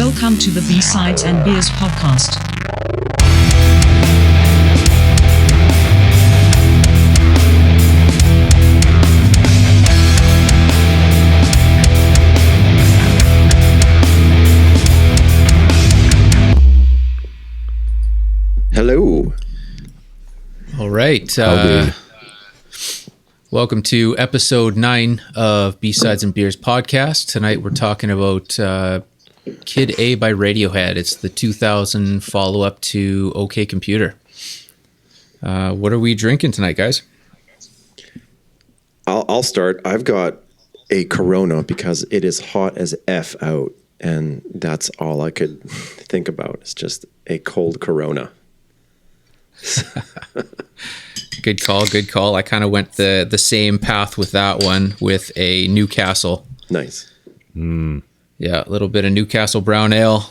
Welcome to the B-Sides and Beers podcast. Hello. All right. Welcome to episode 9 of B-Sides and Beers podcast. Tonight we're talking about Kid A by Radiohead. It's the 2000 follow-up to OK Computer. What are we drinking tonight, guys? I'll start. I've got a Corona because it is hot as F out, and that's all I could think about. It's just a cold Corona. Good call. I kind of went the same path with that one with a Newcastle. Nice. Yeah, a little bit of Newcastle brown ale.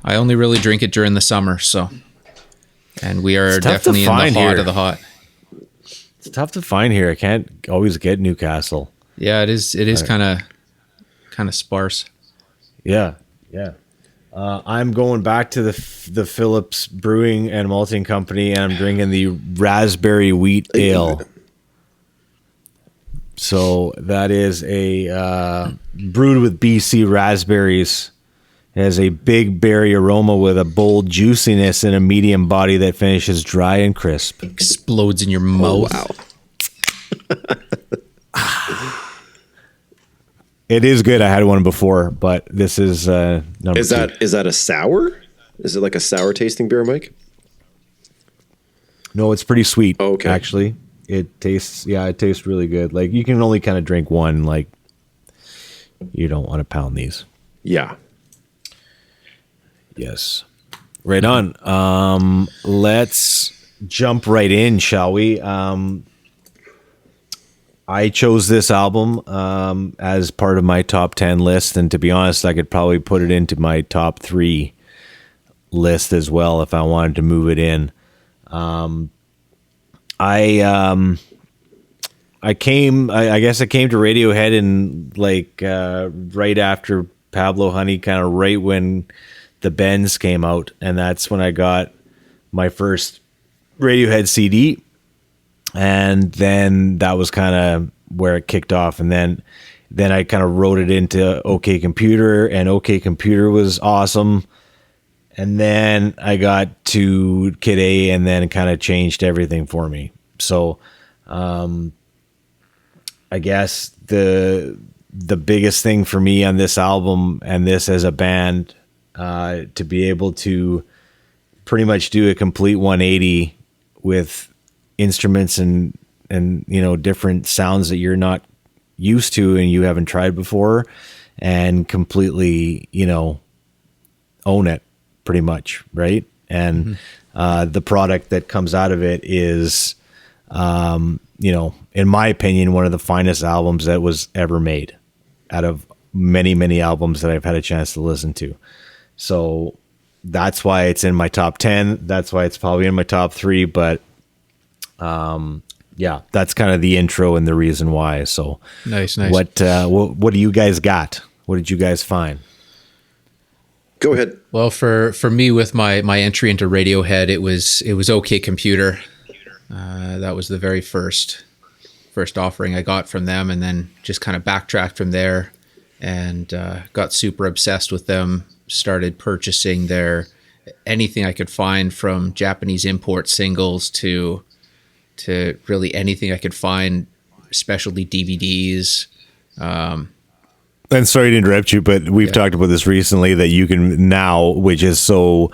I only really drink it during the summer, so. And we are definitely in the hot here. of the hot. It's tough to find here. I can't always get Newcastle. Yeah, it is kind of sparse. Yeah. I'm going back to the Phillips Brewing and Malting Company, and I'm drinking the raspberry wheat ale. So that is a brewed with BC raspberries. It has a big berry aroma with a bold juiciness and a medium body that finishes dry and crisp. Explodes in your mouth. Oh, wow. It is good. I had one before, but this is number 2. Is that a sour? Is it like a sour tasting beer, Mike? No, it's pretty sweet. Oh, okay. Actually, it tastes really good. Like, you can only kind of drink one. Like, you don't want to pound these. Yeah. Yes. Right on. Let's jump right in, shall we? I chose this album as part of my top 10 list, and to be honest, I could probably put it into my top 3 list as well if I wanted to move it in. I guess I came to Radiohead in right after Pablo Honey, kind of right when the Bends came out, and that's when I got my first Radiohead CD. And then that was kind of where it kicked off. And then I kind of wrote it into OK Computer, and OK Computer was awesome. And then I got to Kid A, and then it kind of changed everything for me. So I guess the biggest thing for me on this album and this as a band, to be able to pretty much do a complete 180 with instruments and different sounds that you're not used to and you haven't tried before, and completely own it pretty much, right? And the product that comes out of it is in my opinion, one of the finest albums that was ever made out of many albums that I've had a chance to listen to. So that's why it's in my top 10. That's why it's probably in my top 3, but that's kind of the intro and the reason why. So Nice. What do you guys got? What did you guys find? Go ahead. Well, for me with my entry into Radiohead, it was OK Computer. That was the very first offering I got from them, and then just kind of backtracked from there and got super obsessed with them. Started purchasing anything I could find, from Japanese import singles to really anything I could find, specialty DVDs. And sorry to interrupt you, but we've talked about this recently, that you can now, which is so,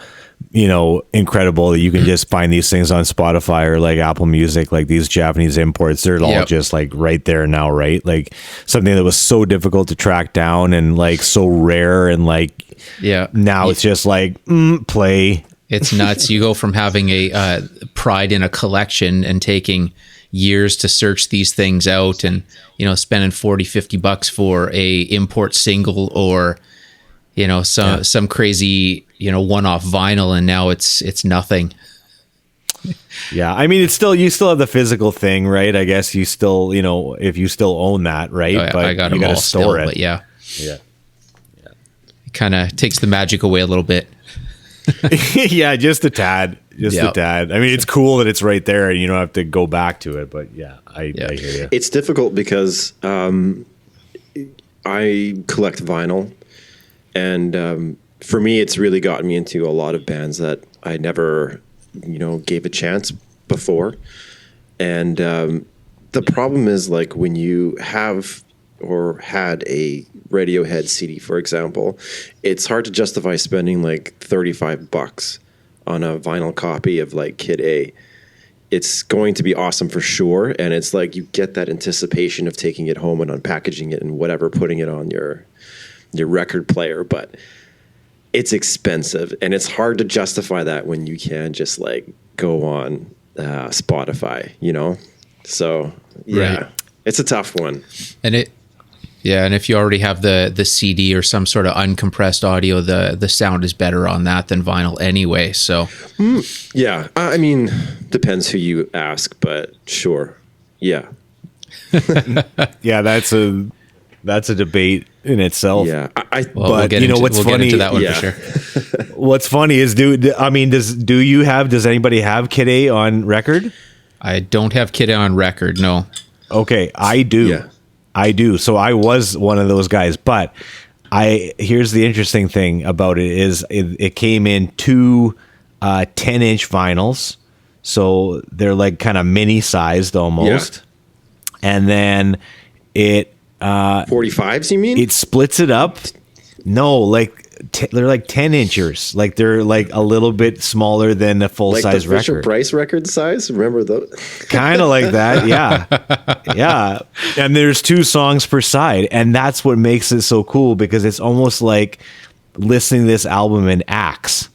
incredible, that you can just find these things on Spotify or like Apple Music, like these Japanese imports. They're all just like right there now, right? Like something that was so difficult to track down and like so rare, and like now it's just like play. It's nuts. You go from having a pride in a collection and taking years to search these things out, and spending $40-50 for a import single, or some crazy one-off vinyl, and now it's nothing. Yeah, I mean, you still have the physical thing, right? I guess you still, if you still own that, right? But I got you them got to all store still, it. but yeah. Yeah. kind of takes the magic away a little bit. Yeah, just a tad. A tad. I mean, it's cool that it's right there and you don't have to go back to it, but I hear you. It's difficult because I collect vinyl, and for me, it's really gotten me into a lot of bands that I never, gave a chance before. And the problem is, like, when you have or had a Radiohead CD, for example, it's hard to justify spending like $35 on a vinyl copy of like Kid A. It's going to be awesome for sure, and it's like you get that anticipation of taking it home and unpackaging it and whatever, putting it on your record player, but it's expensive, and it's hard to justify that when you can just like go on Spotify, So Right. It's a tough one. And if you already have the CD or some sort of uncompressed audio, the sound is better on that than vinyl anyway. So Yeah, I mean, depends who you ask, but sure, yeah, Yeah, that's a debate in itself. yeah. we'll get into that one Yeah. for sure. What's funny is, does anybody have Kid A on record? I don't have Kid on record. No. Okay, I do. Yeah. I do. So I was one of those guys, but here's the interesting thing about it is it came in two 10-inch vinyls. So they're like kind of mini sized almost. Yeah. And then it 45s, you mean? it splits it up. No, like they're like 10 inchers. Like they're like a little bit smaller than a full like size the Fisher record. Price record size. Remember those? Kind of like that, yeah. Yeah. And there's 2 songs per side, and that's what makes it so cool, because it's almost like listening to this album in acts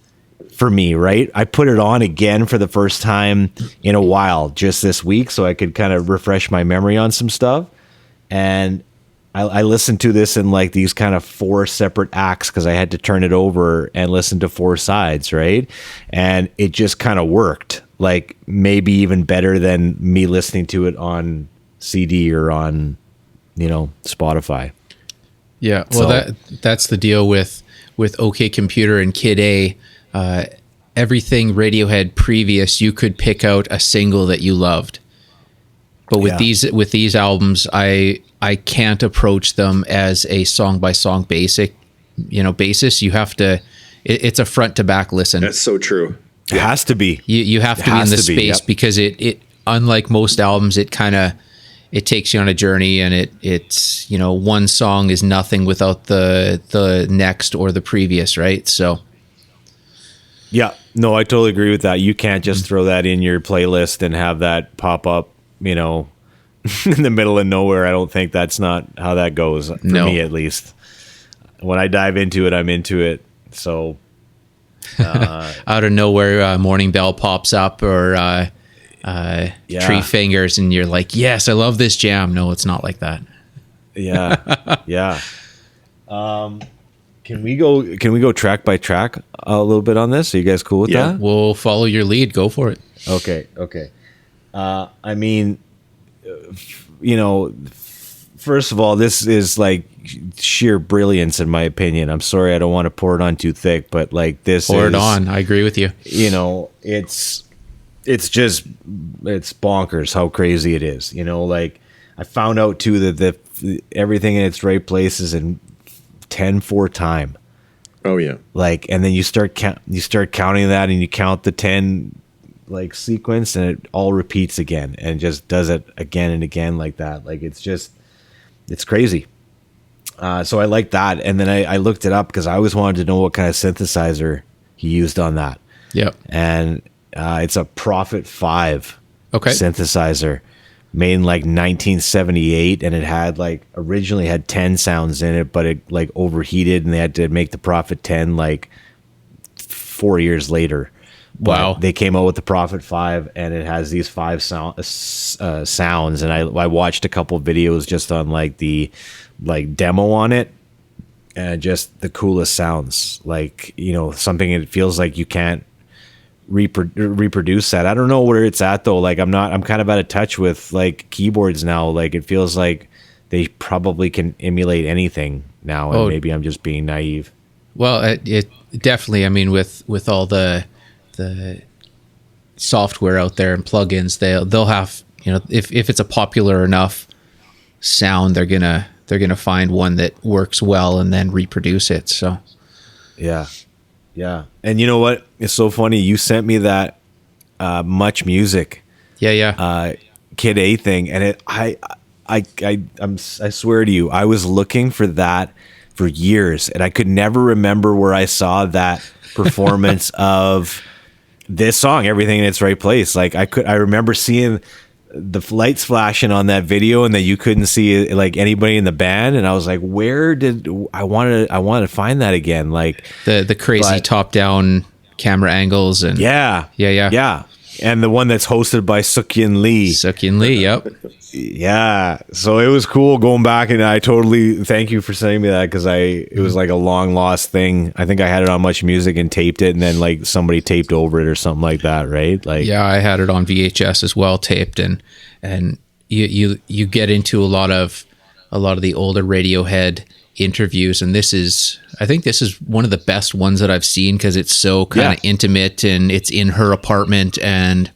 for me, right? I put it on again for the first time in a while just this week so I could kind of refresh my memory on some stuff. And I listened to this in like these kind of 4 separate acts because I had to turn it over and listen to 4 sides, right? And it just kind of worked, like maybe even better than me listening to it on CD or on, Spotify. Yeah. Well, that's the deal with OK Computer and Kid A. Everything Radiohead previous, you could pick out a single that you loved. But with these albums, I can't approach them as a song by song basis. You have to. It's a front to back listen. That's so true. It has to be. You have to be in the space because it unlike most albums, it takes you on a journey, and it's one song is nothing without the next or the previous, right? So Yeah, no, I totally agree with that. You can't just throw that in your playlist and have that pop up, in the middle of nowhere. I don't think that's not how that goes, for me at least. When I dive into it, I'm into it. So out of nowhere, Morning Bell pops up, or Tree Fingers, and you're like, yes, I love this jam. No, it's not like that. Yeah. Yeah. Can we go track by track a little bit on this? Are you guys cool with that? We'll follow your lead. Go for it. Okay. I mean, first of all, this is like sheer brilliance in my opinion. I'm sorry, I don't want to pour it on too thick, but like this Pour it on. I agree with you. It's bonkers how crazy it is. Like I found out too that everything in its right place is in 10/4 time. Oh yeah. Like, and then you start counting that, and you count the 10 like sequence, and it all repeats again and just does it again and again like that. Like it's crazy. So I like that. And then I looked it up because I always wanted to know what kind of synthesizer he used on that. Yep. And it's a Prophet 5 synthesizer made in like 1978, and it had like originally had 10 sounds in it, but it like overheated, and they had to make the Prophet 10 like 4 years later. Wow. But they came out with the Prophet 5, and it has these 5 sounds. And I watched a couple of videos just on like the demo on it, and just the coolest sounds. Like, something it feels like you can't reproduce that. I don't know where it's at though. Like I'm kind of out of touch with like keyboards now. Like it feels like they probably can emulate anything now, and maybe I'm just being naive. Well, it definitely. I mean, with all the software out there and plugins, they'll have, if it's a popular enough sound, they're gonna find one that works well and then reproduce it. So Yeah. And you know what? It's so funny. You sent me that Much Music yeah. Kid A thing, and I swear to you, I was looking for that for years, and I could never remember where I saw that performance of this song, Everything in Its Right Place. Like I remember seeing the lights flashing on that video, and that you couldn't see like anybody in the band, and I was like, where did I wanted to find that again? Like The crazy top down camera angles and yeah. And the one that's hosted by Sukyin Lee. Yep. Yeah. So it was cool going back, and I totally thank you for sending me that, because it was like a long lost thing. I think I had it on Much Music and taped it, and then like somebody taped over it or something like that, right? Like yeah, I had it on VHS as well, taped, and you get into a lot of the older Radiohead interviews, and I think this is one of the best ones that I've seen, because it's so kind of intimate, and it's in her apartment, and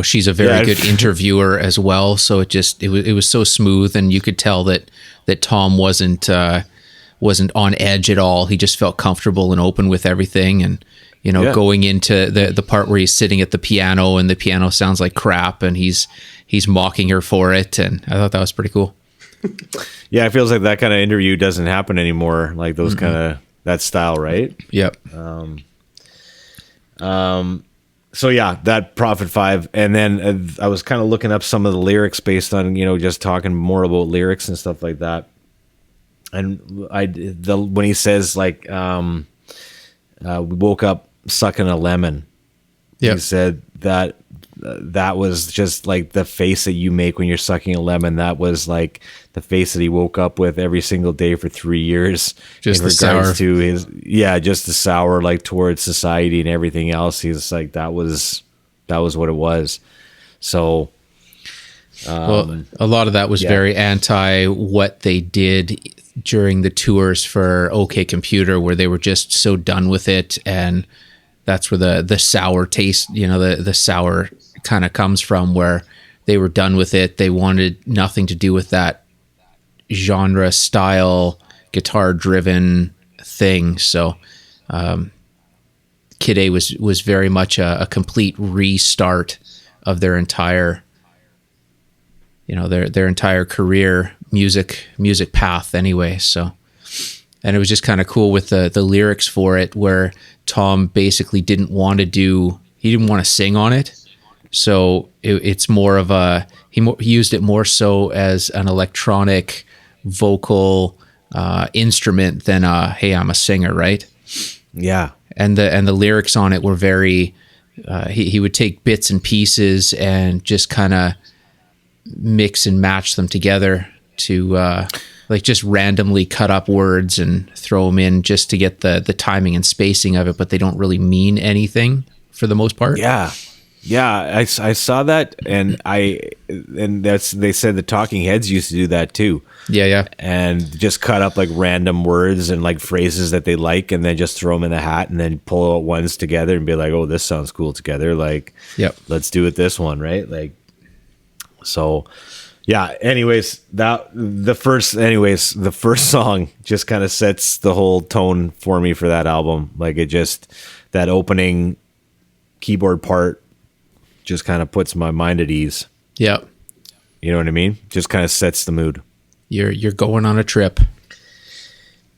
she's a very good interviewer as well. So it was so smooth, and you could tell that Tom wasn't on edge at all. He just felt comfortable and open with everything, and going into the part where he's sitting at the piano, and the piano sounds like crap, and he's mocking her for it, and I thought that was pretty cool. Yeah, it feels like that kind of interview doesn't happen anymore. Like those kind of that style, right? Yep. So yeah, that Prophet 5, and then I was kind of looking up some of the lyrics based on just talking more about lyrics and stuff like that. And when he says like we woke up sucking a lemon, he said that was just like the face that you make when you're sucking a lemon. That was like the face that he woke up with every single day for 3 years. Just in the regards sour. to his, just the sour, like towards society and everything else. He's like, that was what it was. So, Well, a lot of that was very anti what they did during the tours for OK Computer, where they were just so done with it, and that's where the sour taste, the sour kind of comes from, where they were done with it. They wanted nothing to do with that genre style, guitar driven thing. So Kid A was very much a complete restart of their entire their entire career music path anyway. So, and it was just kind of cool with the lyrics for it, where Tom basically didn't want to sing on it. So it's more of he used it more so as an electronic vocal instrument than hey, I'm a singer, right? yeah. And the lyrics on it were very he would take bits and pieces and just kind of mix and match them together to like just randomly cut up words and throw them in just to get the timing and spacing of it, but they don't really mean anything for the most part. I saw that, and they said the Talking Heads used to do that too. Yeah. And just cut up like random words and like phrases that they like, and then just throw them in the hat, and then pull out ones together and be like, oh, this sounds cool together. Like, let's do it this one, right? Like, so yeah. Anyways, the first song just kind of sets the whole tone for me for that album. Like that opening keyboard part just kind of puts my mind at ease. Yep. You know what I mean? Just kind of sets the mood. You're going on a trip.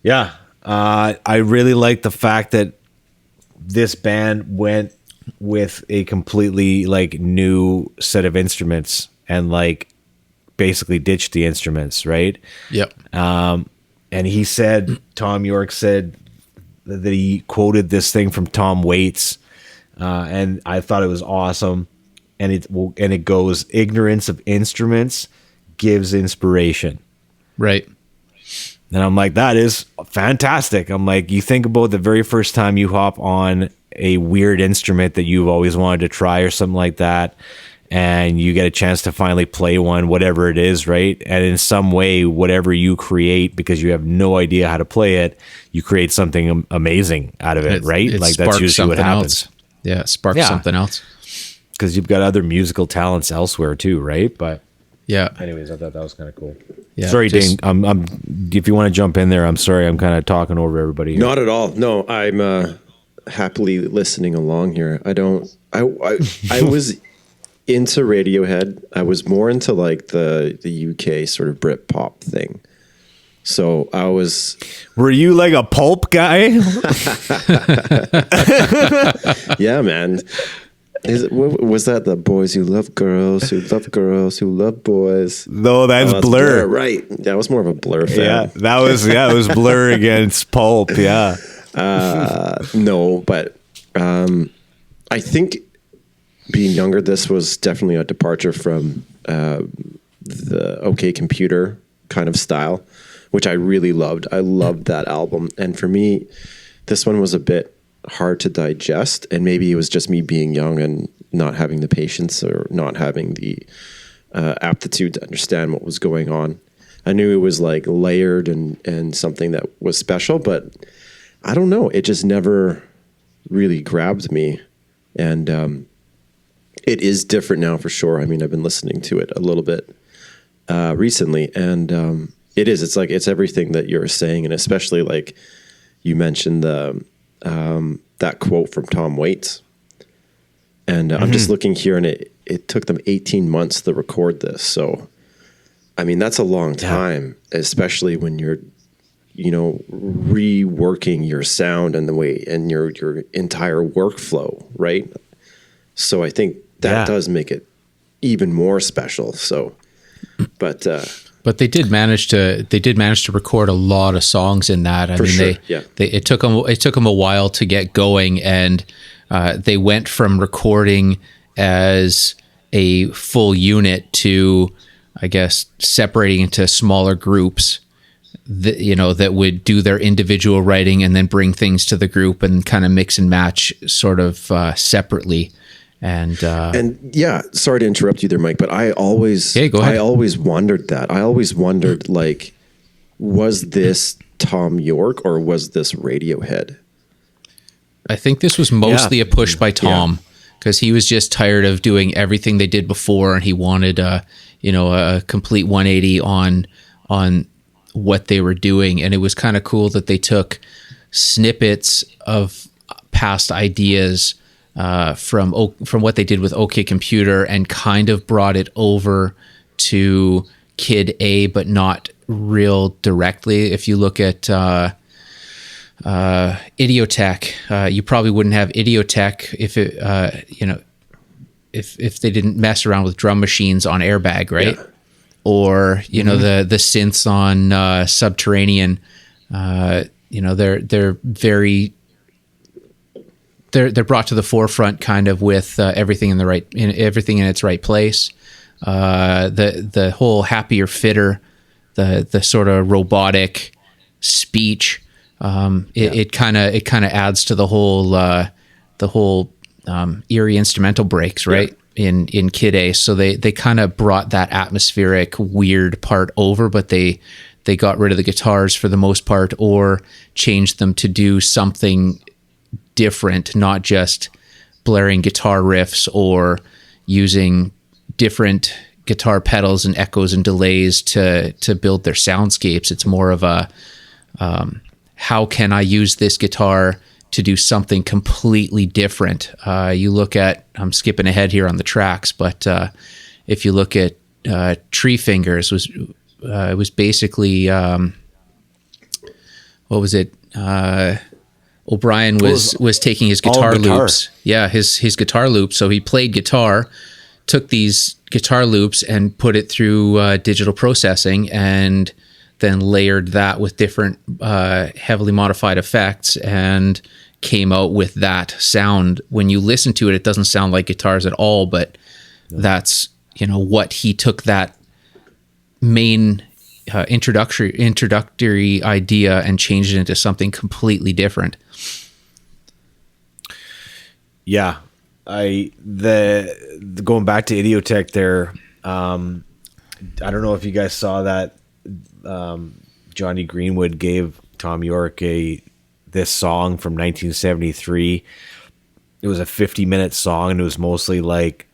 Yeah. I really like the fact that this band went with a completely like new set of instruments, and like basically ditched the instruments, right? Yep. And Tom York said that he quoted this thing from Tom Waits, and I thought it was awesome. And it goes, ignorance of instruments gives inspiration. Right. And I'm like, that is fantastic. I'm like, you think about the very first time you hop on a weird instrument that you've always wanted to try or something like that, and you get a chance to finally play one, whatever it is, right? And in some way, whatever you create, because you have no idea how to play it, you create something amazing out of it, right? It Like that's sparks usually what something happens. else. Yeah, it sparks something else. Because you've got other musical talents elsewhere too, right? But Yeah. anyways, I thought that was kind of cool. Yeah, Sorry, just- Dane. I'm. If you want to jump in there, I'm sorry. I'm kind of talking over everybody here. Not at all. No, I'm happily listening along here. I was into Radiohead. I was more into like the UK sort of Brit pop thing. So I was. Were you like a pulp guy? Yeah, man. Was that the boys who love girls who love boys? No, that's Oh, Blur. Right. That was more of a Blur fan. Yeah, it was Blur against Pulp. Yeah. No, but I think being younger, this was definitely a departure from the OK Computer kind of style, which I really loved. I loved that album. And for me, this one was a bit hard to digest, and maybe it was just me being young and not having the patience or not having the aptitude to understand what was going on. I knew it was like layered and something that was special, but I don't know. It just never really grabbed me. And it is different now for sure. I mean, I've been listening to it a little bit recently, and it's like, it's everything that you're saying. And especially like you mentioned that quote from Tom Waits. And I'm just looking here, and it took them 18 months to record this. So, I mean, that's a long time, especially when you're, reworking your sound and the way and your entire workflow, right? So I think that does make it even more special. So, but they did manage to record a lot of songs in that. I mean, sure, it took them a while to get going, and they went from recording as a full unit to, I guess, separating into smaller groups that would do their individual writing and then bring things to the group and kind of mix and match sort of separately. And yeah, sorry to interrupt you there, Mike, but I always, go ahead. I always wondered that. I always wondered, like, was this Tom York or was this Radiohead? I think this was mostly a push by Tom, because he was just tired of doing everything they did before, and he wanted a complete 180 on what they were doing. And it was kind of cool that they took snippets of past ideas from what they did with OK Computer and kind of brought it over to Kid A, but not real directly. If you look at Idiotech, you probably wouldn't have Idiotech if it if they didn't mess around with drum machines on Airbag, right? Yeah. Or the synths on Subterranean. They're very. They're brought to the forefront kind of with everything everything in its right place. The whole Happier Fitter, the sort of robotic speech. It kind of adds to the whole eerie instrumental breaks, right? In Kid A. So they kind of brought that atmospheric weird part over, but they got rid of the guitars for the most part, or changed them to do something different, not just blaring guitar riffs or using different guitar pedals and echoes and delays to build their soundscapes. It's more of a how can I use this guitar to do something completely different? You look at, I'm skipping ahead here on the tracks, but if you look at Tree Fingers, it was basically what was it? O'Brien was taking his guitar loops. Yeah, his guitar loops. So he played guitar, took these guitar loops and put it through digital processing, and then layered that with different heavily modified effects and came out with that sound. When you listen to it, it doesn't sound like guitars at all, but that's what he took that main introductory idea and changed it into something completely different. Yeah. going back to Idiotech there. I don't know if you guys saw that. Johnny Greenwood gave Tom York this song from 1973. It was a 50-minute song, and it was mostly like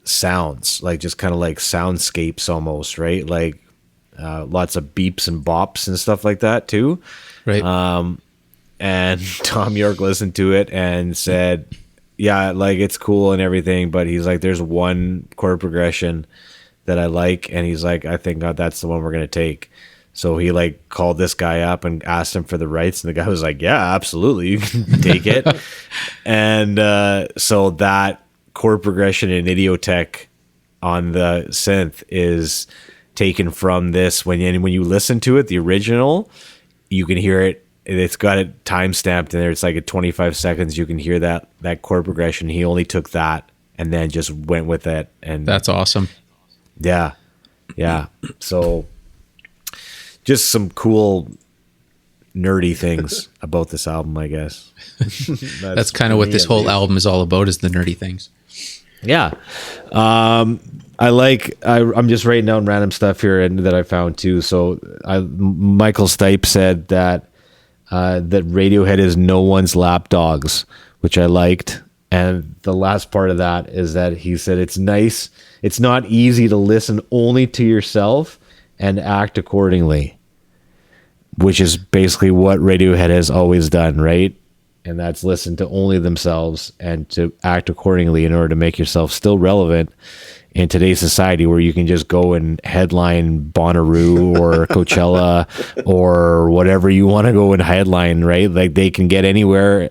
sounds, like just kind of like soundscapes almost, right? Like lots of beeps and bops and stuff like that too. Right. And Tom York listened to it and said, yeah, like it's cool and everything, but he's like, there's one chord progression that I like, and he's like, I think that's the one we're gonna take. So he like called this guy up and asked him for the rights, and the guy was like, yeah, absolutely, you can take it. And so that chord progression in Idiotech on the synth is taken from this. When you listen to it, the original, you can hear it. It's got it time stamped in there. It's like at 25 seconds. You can hear that chord progression. He only took that and then just went with it. And That's awesome. Yeah. So just some cool nerdy things about this album, I guess. That's kind of what this whole album is all about, is the nerdy things. Yeah. I'm just writing down random stuff here and that I found too. So Michael Stipe said that Radiohead is no one's lapdogs, which I liked. And the last part of that is that he said it's nice. It's not easy to listen only to yourself and act accordingly, which is basically what Radiohead has always done, right? And that's listen to only themselves and to act accordingly in order to make yourself still relevant in today's society, where you can just go and headline Bonnaroo or Coachella or whatever you want to go and headline, right? Like they can get anywhere,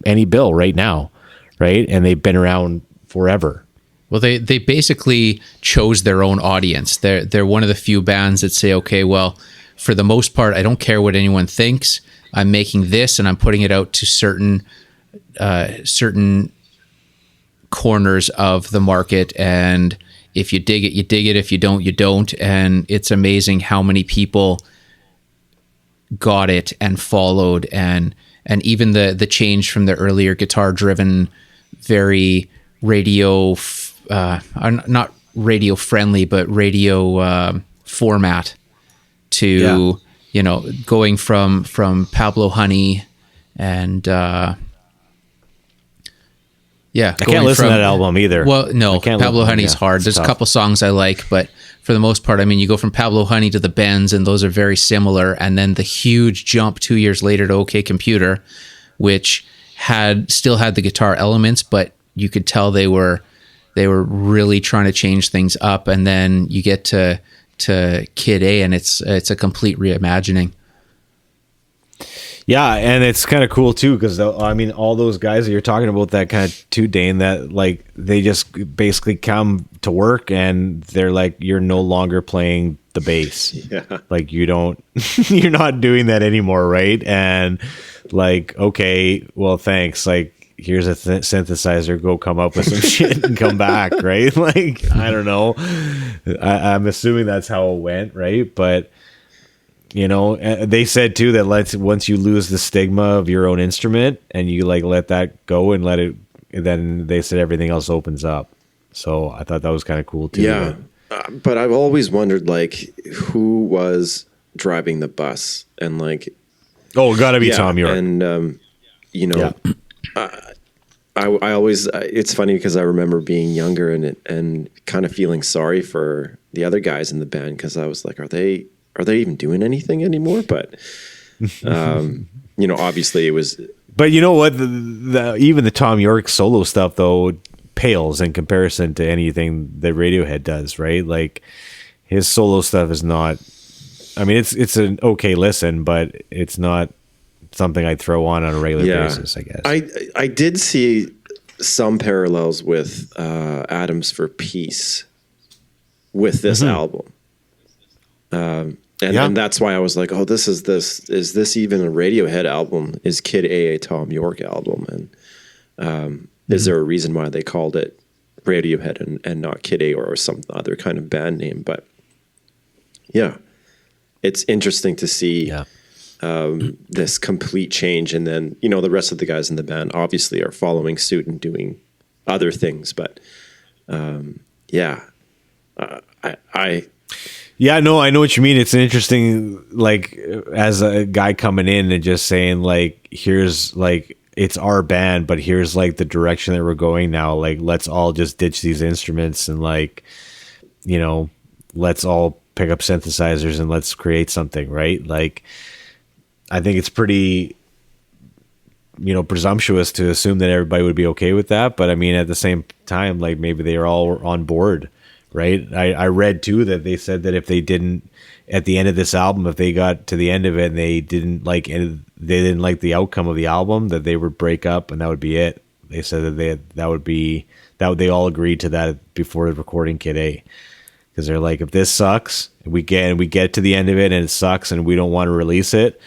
any bill right now, right? And they've been around forever. Well, they basically chose their own audience. They're one of the few bands that say, okay, well, for the most part, I don't care what anyone thinks. I'm making this and I'm putting it out to certain corners of the market, and if you dig it, you dig it. If you don't, you don't. And it's amazing how many people got it and followed, and even the change from the earlier guitar driven, very radio not radio friendly, but radio format to going from Pablo Honey and I can't listen to that album either. Well, no, Pablo Honey's hard. There's a couple songs I like, but for the most part, I mean, you go from Pablo Honey to the Bends, and those are very similar. And then the huge jump 2 years later to OK Computer, which still had the guitar elements, but you could tell they were really trying to change things up. And then you get to Kid A, and it's a complete reimagining. Yeah, and it's kind of cool too, because I mean, all those guys that you're talking about, that kind of too, Dane, that like they just basically come to work and they're like, you're no longer playing the bass. Yeah. Like you're not doing that anymore, right? And like, okay, well, thanks. Like, here's a synthesizer. Go come up with some shit and come back, right? Like, I don't know. I'm assuming that's how it went, right? But they said too that once you lose the stigma of your own instrument and you like let that go and let it, then they said everything else opens up. So I thought that was kind of cool too. Yeah, but I've always wondered like who was driving the bus, and like, oh, gotta be Tom York. And I always it's funny because I remember being younger and kind of feeling sorry for the other guys in the band, because I was like, are they even doing anything anymore? But, obviously it was. But you know what? Even the Tom York solo stuff, though, pales in comparison to anything that Radiohead does, right? Like, his solo stuff is not. I mean, it's an okay listen, but it's not something I'd throw on a regular basis, I guess. I did see some parallels with Atoms for Peace with this album. And that's why I was like, oh, is this even a Radiohead album? Is Kid A Tom York album? And is there a reason why they called it Radiohead and not Kid A or some other kind of band name? But yeah, it's interesting to see this complete change. And then, you know, the rest of the guys in the band obviously are following suit and doing other things. But yeah, Yeah, no, I know what you mean. It's an interesting, like, as a guy coming in and just saying, like, here's, like, it's our band, but here's, like, the direction that we're going now. Like, let's all just ditch these instruments and, like, you know, let's all pick up synthesizers and let's create something, right? Like, I think it's pretty, you know, presumptuous to assume that everybody would be okay with that. But, I mean, at the same time, like, maybe they are all on board. Right. I read too that they said that if they didn't, at the end of this album, if they got to the end of it and they didn't like the outcome of the album, that they would break up and that would be it. They said that they all agreed to that before recording Kid A, because they're like, if this sucks, we get to the end of it and it sucks and we don't want to release it,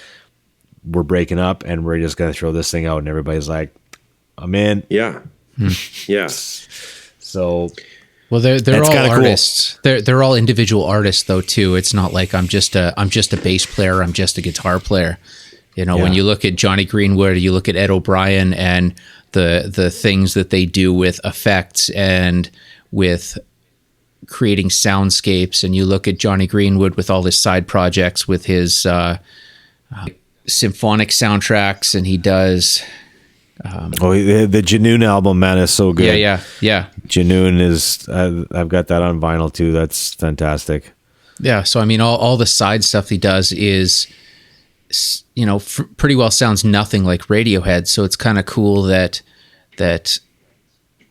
we're breaking up and we're just gonna throw this thing out. And everybody's like, I'm in. Yeah. Yeah. So. Well, they're all artists. Cool. They're all individual artists though too. It's not like I'm just a bass player. I'm just a guitar player. You know, when you look at Johnny Greenwood, you look at Ed O'Brien and the things that they do with effects and with creating soundscapes, and you look at Johnny Greenwood with all his side projects with his symphonic soundtracks, and he does. The Janoon album, man, is so good. Yeah. Janoon is, I've got that on vinyl too. That's fantastic. Yeah. So, I mean, all the side stuff he does is, you know, pretty well sounds nothing like Radiohead. So it's kind of cool that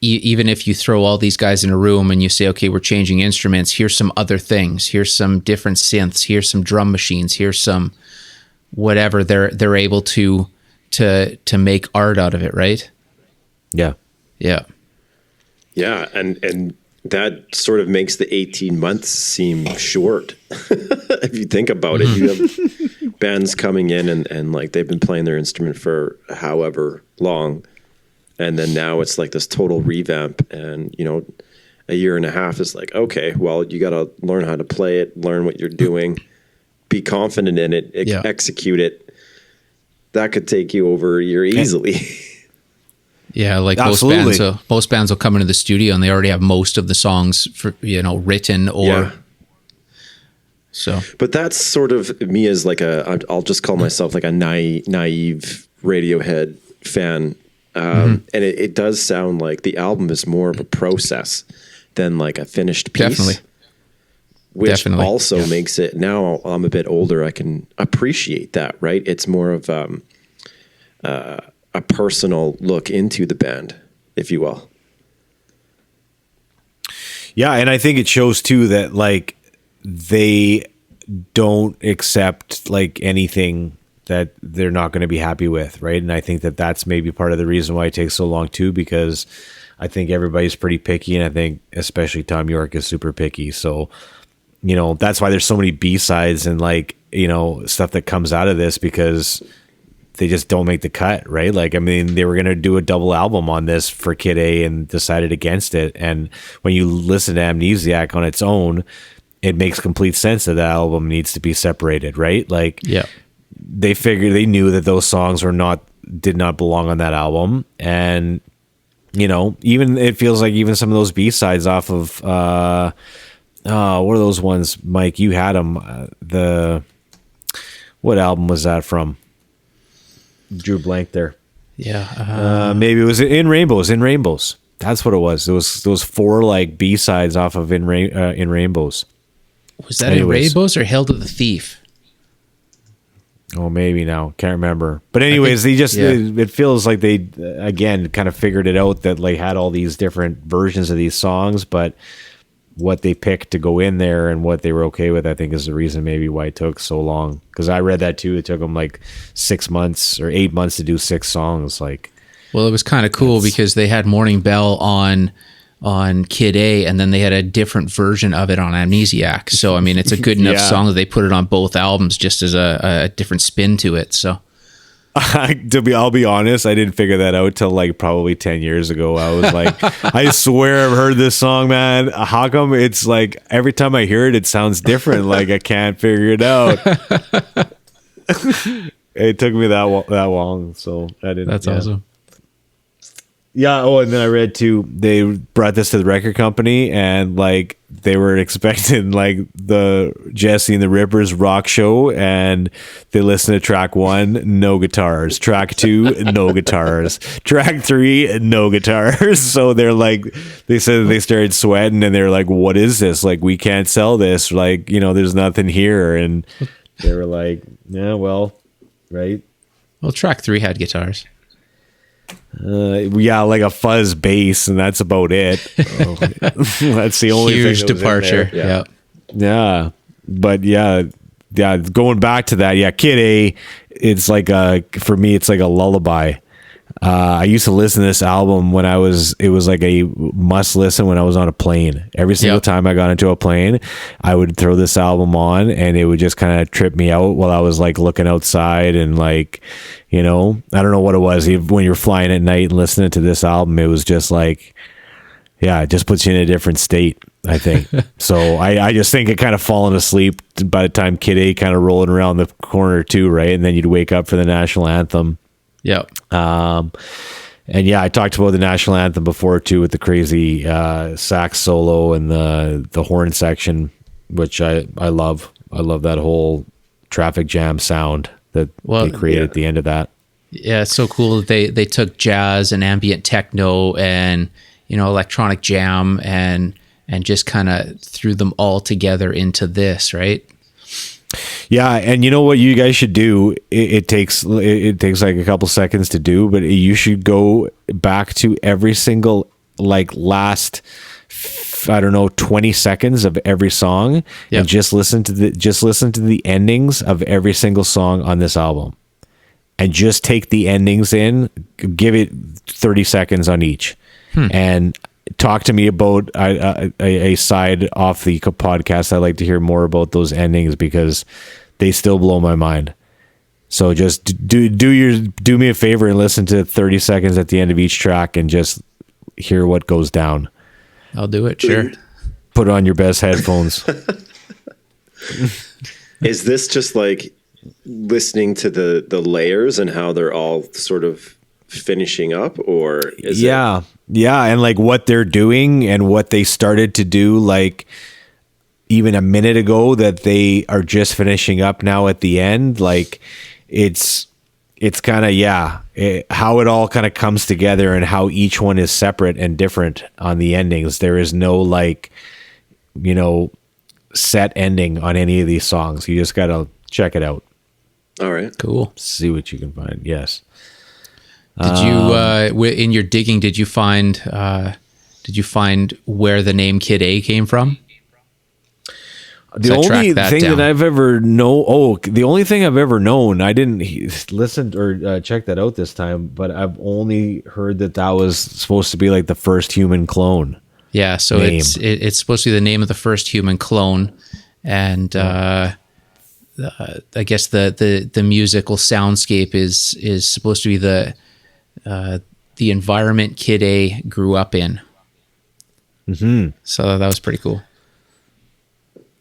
even if you throw all these guys in a room and you say, okay, we're changing instruments, here's some other things, here's some different synths, here's some drum machines, here's some whatever, they're able to make art out of it, right? Yeah. Yeah, and that sort of makes the 18 months seem short. If you think about it, you have bands coming in and like they've been playing their instrument for however long, and then now it's like this total revamp, and you know, a year and a half is like, okay, well, you got to learn how to play it, learn what you're doing, be confident in it, execute it. That could take you over a year easily. Yeah, like Absolutely. most bands will come into the studio and they already have most of the songs written or so. But that's sort of me as like I'll just call myself like a naive Radiohead fan. And it does sound like the album is more of a process than like a finished piece. Definitely. Which also makes it, now I'm a bit older, I can appreciate that, right? It's more of a personal look into the band, if you will. Yeah, and I think it shows too that like they don't accept like anything that they're not going to be happy with, right? And I think that that's maybe part of the reason why it takes so long too, because I think everybody's pretty picky, and I think especially Tom York is super picky. So, you know, that's why there's so many B-sides and like, you know, stuff that comes out of this, because they just don't make the cut, right? Like, I mean, they were going to do a double album on this for Kid A and decided against it. And when you listen to Amnesiac on its own, it makes complete sense that album needs to be separated, right? Like, they knew that those songs did not belong on that album. And, you know, even it feels like even some of those B-sides off of, what are those ones, Mike? You had them. What album was that from? Drew blank there. Yeah. Maybe it was In Rainbows. In Rainbows. That's what it was. It was those 4 like B-sides off of In Rainbows. Was that In Rainbows or Hail to the Thief? Oh, maybe now. Can't remember. But anyways, it feels like they, again, kind of figured it out that like had all these different versions of these songs, but what they picked to go in there and what they were okay with, I think, is the reason maybe why it took so long. Because I read that too. It took them like 6 months or 8 months to do 6 songs. Like, well, it was kind of cool because they had Morning Bell on Kid A, and then they had a different version of it on Amnesiac. So I mean, it's a good enough song that they put it on both albums just as a different spin to it. So. I'll be honest, I didn't figure that out till like probably 10 years ago. I was like, I swear I've heard this song, man. How come it's like every time I hear it, it sounds different? Like I can't figure it out. It took me that long, so I didn't. That's awesome. Yeah. Oh, and then I read too. They brought this to the record company, and like they were expecting like the Jesse and the Rippers rock show, and they listened to track 1, no guitars. Track 2, no guitars. Track 3, no guitars. So they're like, they said they started sweating, and they're like, "What is this? Like, we can't sell this. Like, there's nothing here." And they were like, "Yeah, well, right." Well, track 3 had guitars. Yeah, like a fuzz bass, and that's about it. That's the only Huge thing that was in departure. there. Yeah. But yeah. Going back to that, Kid A, it's like for me, it's like a lullaby. I used to listen to this album it was like a must listen when I was on a plane. Every single time I got into a plane, I would throw this album on, and it would just kind of trip me out while I was like looking outside, and like, I don't know what it was. When you're flying at night and listening to this album, it was just like, it just puts you in a different state, I think. So I just think it kind of fallen asleep by the time Kid A kind of rolling around the corner too, right? And then you'd wake up for the national anthem. Yeah. And I talked about the national anthem before too, with the crazy sax solo and the horn section, which I love. I love that whole traffic jam sound that they created at the end of that. Yeah, it's so cool that they took jazz and ambient techno and electronic jam and just kind of threw them all together into this, right? Yeah, and you know what you guys should do? It takes like a couple seconds to do, but you should go back to every single like last 20 seconds of every song, and just listen to the endings of every single song on this album, and just take the endings in, give it 30 seconds on each, and talk to me about a side off the podcast. I'd like to hear more about those endings because they still blow my mind. So just do me a favor and listen to 30 seconds at the end of each track and just hear what goes down. I'll do it. Sure. Put on your best headphones. Is this just like listening to the layers and how they're all sort of finishing up, or is it? Yeah, and like what they're doing and what they started to do like even a minute ago that they are just finishing up now at the end. Like it's kind of how it all kind of comes together and how each one is separate and different on the endings. There is no like set ending on any of these songs. You just got to check it out. All right, cool. See what you can find. Yes. Did you in your digging did you find where the name Kid A came from? The only thing that I've ever known, I didn't listen or check that out this time, but I've only heard that was supposed to be like the first human clone. Yeah, so name. it's supposed to be the name of the first human clone, and I guess the musical soundscape is supposed to be the environment Kid A grew up in. Mm-hmm. So that was pretty cool.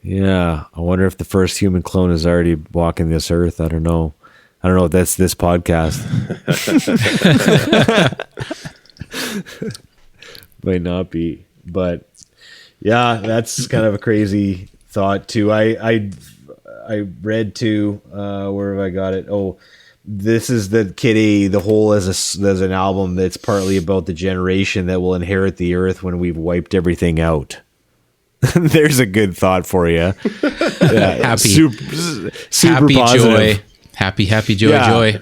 Yeah, I wonder if the first human clone is already walking this earth. I don't know if that's this podcast. Might not be, but yeah, that's kind of a crazy thought too. I read too. Where have I got it? Oh, this is the Kid A, the whole as an album that's partly about the generation that will inherit the earth when we've wiped everything out. There's a good thought for you. Yeah, super happy positive. Joy. Happy joy.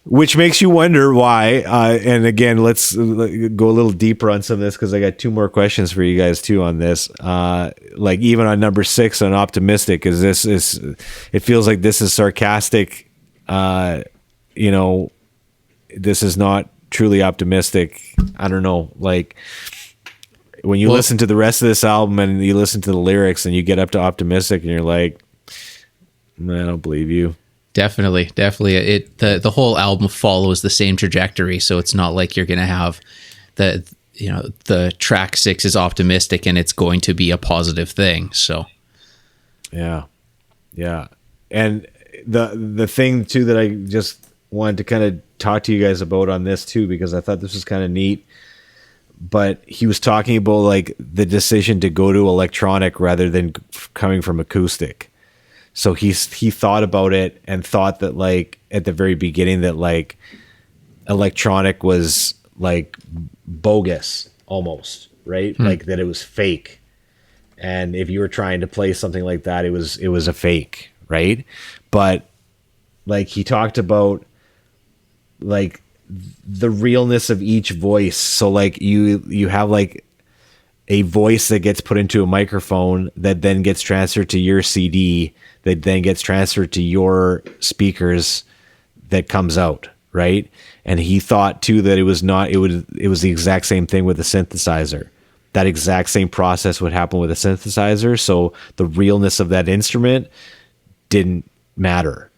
Which makes you wonder why. And again, let's go a little deeper on some of this because I got two more questions for you guys too on this. Like even on number 6 on Optimistic, is it feels like this is sarcastic. This is not truly optimistic. I don't know. Like when you listen to the rest of this album and you listen to the lyrics and you get up to Optimistic and you're like, I don't believe you. Definitely. The whole album follows the same trajectory, so it's not like you're going to have the track 6 is optimistic and it's going to be a positive thing. So yeah, and the thing too that I just wanted to kind of talk to you guys about on this too, because I thought this was kind of neat. But he was talking about like the decision to go to electronic rather than coming from acoustic. So he thought about it and thought that like at the very beginning that like electronic was like bogus almost, right? Like that it was fake. And if you were trying to play something like that, it was a fake, right? But like he talked about like the realness of each voice. So like you have like a voice that gets put into a microphone that then gets transferred to your CD that then gets transferred to your speakers that comes out, right? And he thought too that it was the exact same thing with the synthesizer. That exact same process would happen with a synthesizer. So the realness of that instrument didn't matter.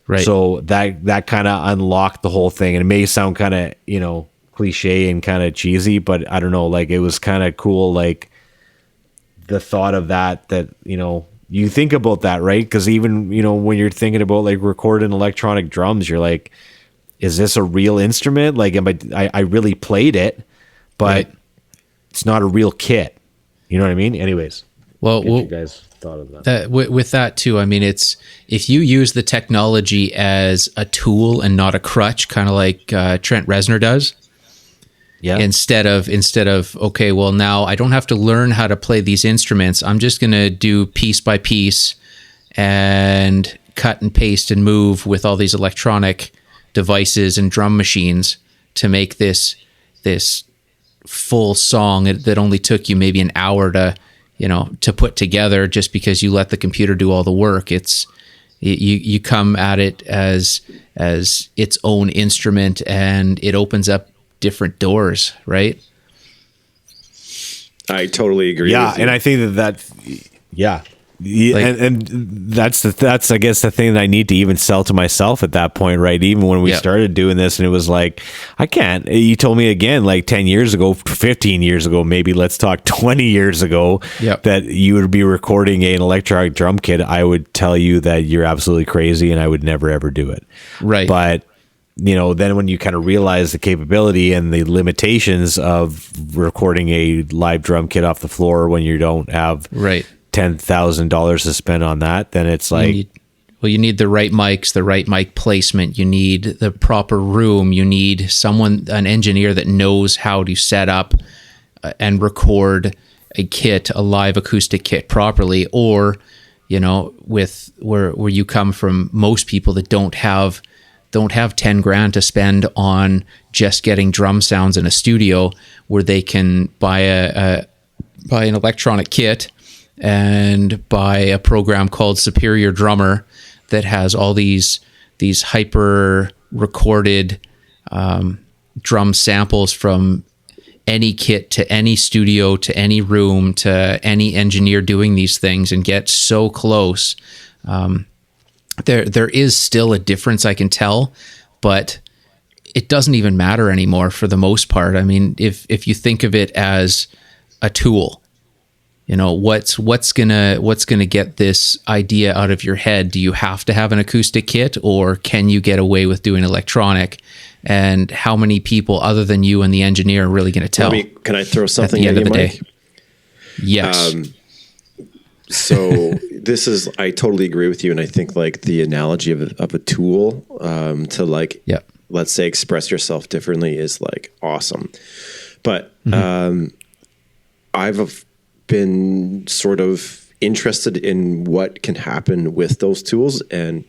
Right. So that kind of unlocked the whole thing. And it may sound kind of, cliche and kind of cheesy, but I don't know, like it was kind of cool. Like the thought of that, you think about that, right? Because even, when you're thinking about like recording electronic drums, you're like, is this a real instrument? Like, I really played it, but right. It's not a real kit. You know what I mean? Anyways, well, you guys thought of that. With that too, I mean, it's if you use the technology as a tool and not a crutch, kind of like Trent Reznor does. Yeah. Instead of okay, well now I don't have to learn how to play these instruments. I'm just gonna do piece by piece and cut and paste and move with all these electronic devices and drum machines to make this full song that only took you maybe an hour to put together just because you let the computer do all the work. You come at it as its own instrument, and it opens up different doors, right? I totally agree. Yeah, with you. and I think and that's I guess the thing that I need to even sell to myself at that point, right? Even when we started doing this, and it was like, I can't. You told me again, like 10 years ago, 15 years ago, maybe let's talk 20 years ago, that you would be recording an electronic drum kit. I would tell you that you're absolutely crazy, and I would never ever do it. Right, but. Then when you kind of realize the capability and the limitations of recording a live drum kit off the floor when you don't have $10,000 to spend on that, then it's like, you need the right mics, the right mic placement. You need the proper room. You need an engineer that knows how to set up and record a live acoustic kit properly, or, with where you come from, most people that don't have 10 grand to spend on just getting drum sounds in a studio, where they can buy an electronic kit and buy a program called Superior Drummer that has all these hyper recorded drum samples from any kit to any studio to any room to any engineer doing these things, and get so close. There is still a difference, I can tell, but it doesn't even matter anymore for the most part. I mean, if you think of it as a tool, what's gonna get this idea out of your head? Do you have to have an acoustic kit, or can you get away with doing electronic? And how many people other than you and the engineer are really going to tell? Can I throw something at the end of the Mike? day? Yes. So I totally agree with you. And I think like the analogy of a tool to like, let's say, express yourself differently is like awesome. But I've been sort of interested in what can happen with those tools, and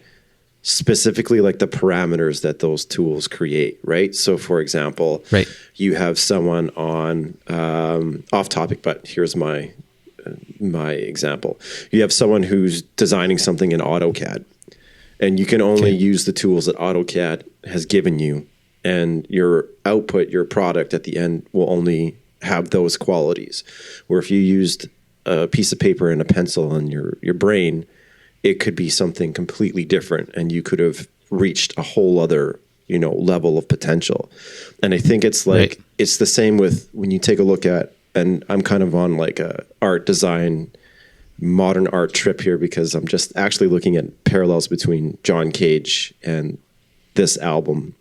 specifically like the parameters that those tools create. Right. So for example, you have someone on off topic, but here's my example. You have someone who's designing something in AutoCAD, and you can only use the tools that AutoCAD has given you, and your output, your product at the end will only have those qualities. Where if you used a piece of paper and a pencil and your brain, it could be something completely different, and you could have reached a whole other, level of potential. And I think it's like, it's the same with when you take a look at, and I'm kind of on like a art design modern art trip here because I'm just actually looking at parallels between John Cage and this album.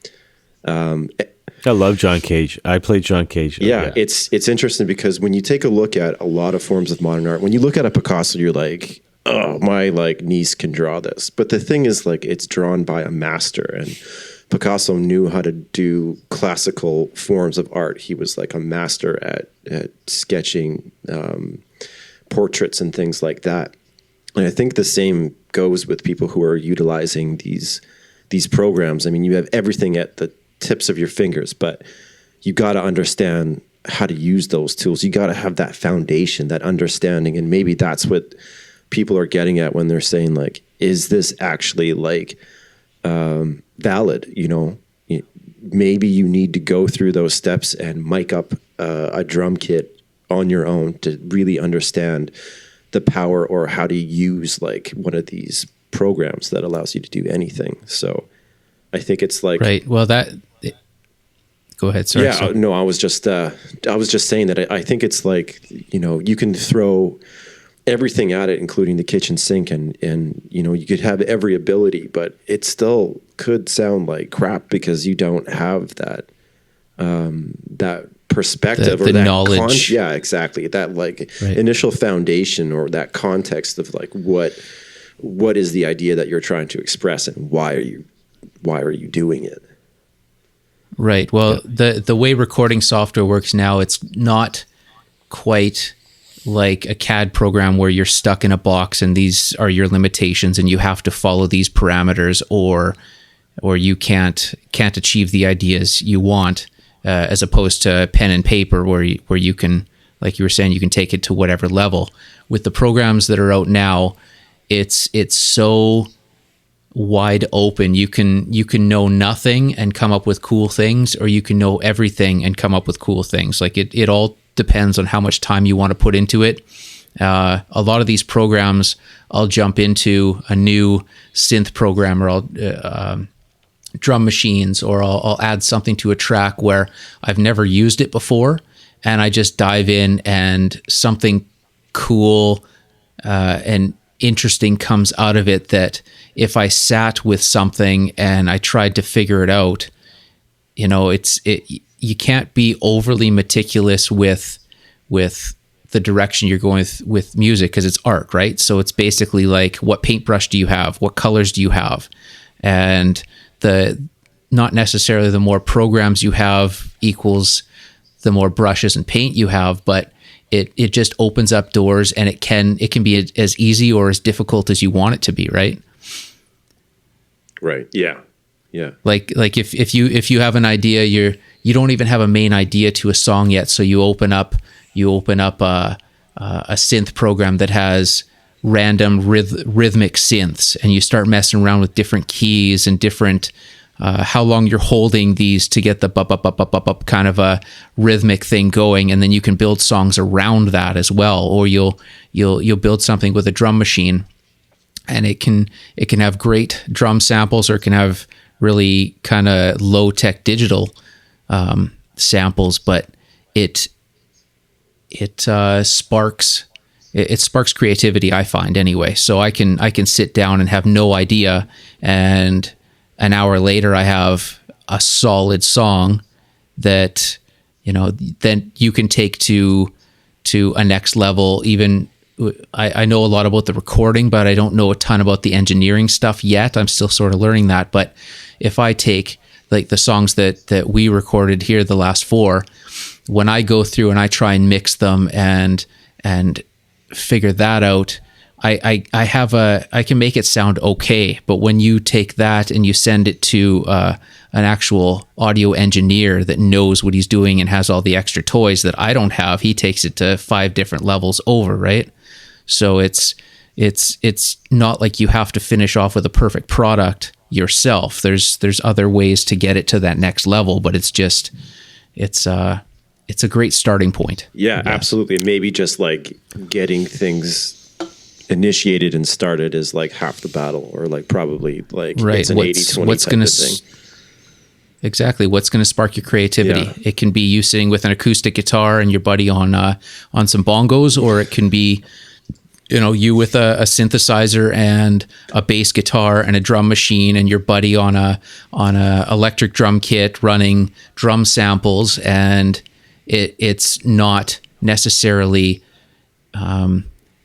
I love John Cage. I played John Cage. Yeah, it's interesting because when you take a look at a lot of forms of modern art, when you look at a Picasso, you're like, oh, my like niece can draw this. But the thing is, like, it's drawn by a master, and Picasso knew how to do classical forms of art. He was like a master at sketching portraits and things like that. And I think the same goes with people who are utilizing these programs. I mean, you have everything at the tips of your fingers, but you got to understand how to use those tools. You got to have that foundation, that understanding. And maybe that's what people are getting at when they're saying, like, is this actually like valid? You know, maybe you need to go through those steps and mic up a drum kit on your own to really understand the power or how to use like one of these programs that allows you to do anything. So I think it's like, right. Well, go ahead. Sorry. Yeah, no, I was just saying that I think it's like, you know, you can throw everything at it, including the kitchen sink, and you know, you could have every ability, but it still could sound like crap because you don't have that that perspective or the that knowledge. Yeah, exactly. That like initial foundation or that context of like what is the idea that you're trying to express and why are you doing it? Right. Well, the way recording software works now, it's not quite like a CAD program where you're stuck in a box and these are your limitations and you have to follow these parameters or you can't achieve the ideas you want, as opposed to pen and paper where you can, like you were saying, you can take it to whatever level. With the programs that are out now, it's so wide open. You can know nothing and come up with cool things, or you can know everything and come up with cool things. Like it all depends on how much time you want to put into it. A lot of these programs, I'll jump into a new synth program, or I'll drum machines, or I'll add something to a track where I've never used it before, and I just dive in and something cool and interesting comes out of it, that if I sat with something and I tried to figure it out, you know, you can't be overly meticulous with the direction you're going with music, because it's art, right? So it's basically like, what paintbrush do you have? What colors do you have? And not necessarily the more programs you have equals the more brushes and paint you have, but it just opens up doors, and it can be as easy or as difficult as you want it to be, right? Right. Yeah. Yeah. Like if you have an idea, you don't even have a main idea to a song yet, so you open up a synth program that has random rhythmic synths, and you start messing around with different keys and different how long you're holding these to get the up kind of a rhythmic thing going, and then you can build songs around that as well. Or you'll build something with a drum machine, and it can have great drum samples, or it can have really kind of low tech digital samples, but it sparks creativity, I find, anyway. So I can sit down and have no idea, and an hour later I have a solid song that, you know, then you can take to a next level. Even I know a lot about the recording, but I don't know a ton about the engineering stuff yet. I'm still sort of learning that. But if I take like the songs that we recorded here, the last 4, when I go through and I try and mix them and figure that out, I can make it sound okay. But when you take that and you send it to an actual audio engineer that knows what he's doing and has all the extra toys that I don't have, he takes it to 5 different levels over, right? So it's not like you have to finish off with a perfect product yourself. There's other ways to get it to that next level, but it's a great starting point. Yeah, absolutely. Maybe just like getting things initiated and started is like half the battle, or like probably like it's an 80-20 type of thing. Exactly. What's going to spark your creativity? Yeah. It can be you sitting with an acoustic guitar and your buddy on some bongos, or it can be you with a synthesizer and a bass guitar and a drum machine, and your buddy on a electric drum kit running drum samples, and it's not necessarily